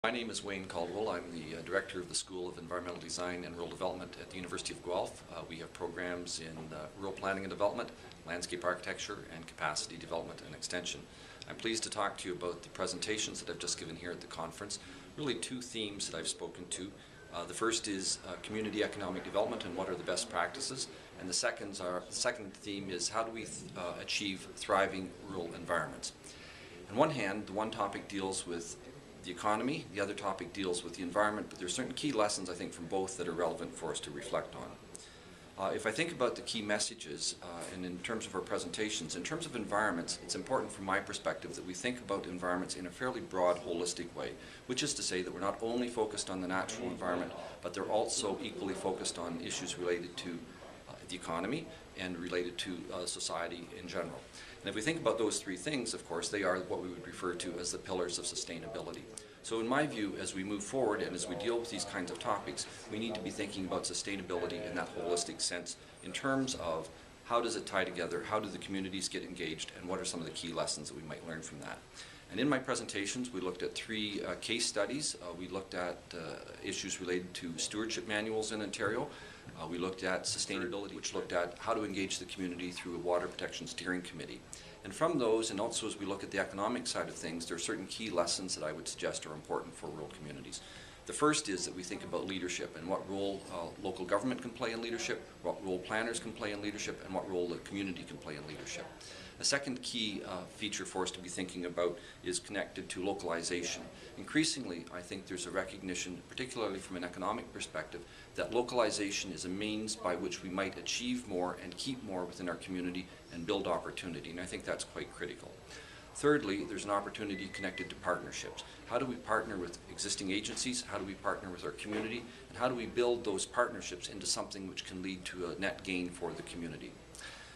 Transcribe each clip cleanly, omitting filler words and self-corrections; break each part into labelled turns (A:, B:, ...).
A: My name is Wayne Caldwell. I'm the Director of the School of Environmental Design and Rural Development at the University of Guelph. We have programs in rural planning and development, landscape architecture, and capacity development and extension. I'm pleased to talk to you about the presentations that I've just given here at the conference. Really two themes that I've spoken to. The first is community economic development and what are the best practices, and the second theme is how do we achieve thriving rural environments. On one hand, the one topic deals with the economy, the other topic deals with the environment, but there's certain key lessons I think from both that are relevant for us to reflect on. If I think about the key messages and in terms of our presentations, in terms of environments, it's important from my perspective that we think about environments in a fairly broad, holistic way, which is to say that we're not only focused on the natural environment, but they're also equally focused on issues related to the economy and related to society in general. And if we think about those three things, of course, they are what we would refer to as the pillars of sustainability. So in my view, as we move forward and as we deal with these kinds of topics, we need to be thinking about sustainability in that holistic sense in terms of how does it tie together, how do the communities get engaged, and what are some of the key lessons that we might learn from that. And in my presentations, we looked at three case studies. We looked at issues related to stewardship manuals in Ontario. We looked at sustainability, which looked at how to engage the community through a water protection steering committee. And from those, and also as we look at the economic side of things, there are certain key lessons that I would suggest are important for rural communities. The first is that we think about leadership and what role local government can play in leadership, what role planners can play in leadership, and what role the community can play in leadership. A second key feature for us to be thinking about is connected to localization. Increasingly, I think there's a recognition, particularly from an economic perspective, that localization is a means by which we might achieve more and keep more within our community and build opportunity, and I think that's quite critical. Thirdly, there's an opportunity connected to partnerships. How do we partner with existing agencies? How do we partner with our community? And how do we build those partnerships into something which can lead to a net gain for the community?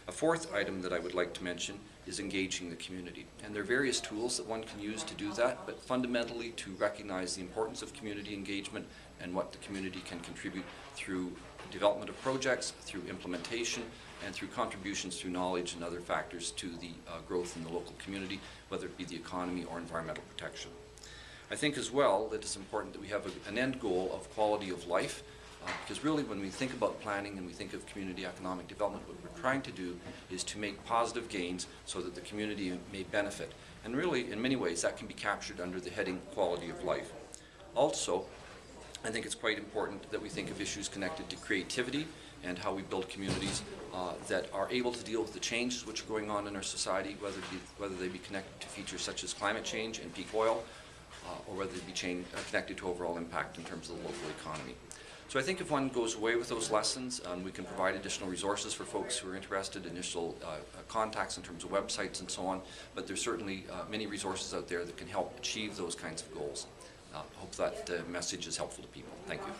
A: A fourth item that I would like to mention is engaging the community. And there are various tools that one can use to do that, but fundamentally to recognize the importance of community engagement and what the community can contribute through development of projects, through implementation, and through contributions through knowledge and other factors to the growth in the local community, whether it be the economy or environmental protection. I think as well that it's important that we have an end goal of quality of life, because really when we think about planning and we think of community economic development, what we're trying to do is to make positive gains so that the community may benefit. And really, in many ways, that can be captured under the heading quality of life. Also, I think it's quite important that we think of issues connected to creativity and how we build communities that are able to deal with the changes which are going on in our society, whether they be connected to features such as climate change and peak oil, or whether they be connected to overall impact in terms of the local economy. So I think if one goes away with those lessons, we can provide additional resources for folks who are interested, initial contacts in terms of websites and so on, but there's certainly many resources out there that can help achieve those kinds of goals. I hope that message is helpful to people. Thank you.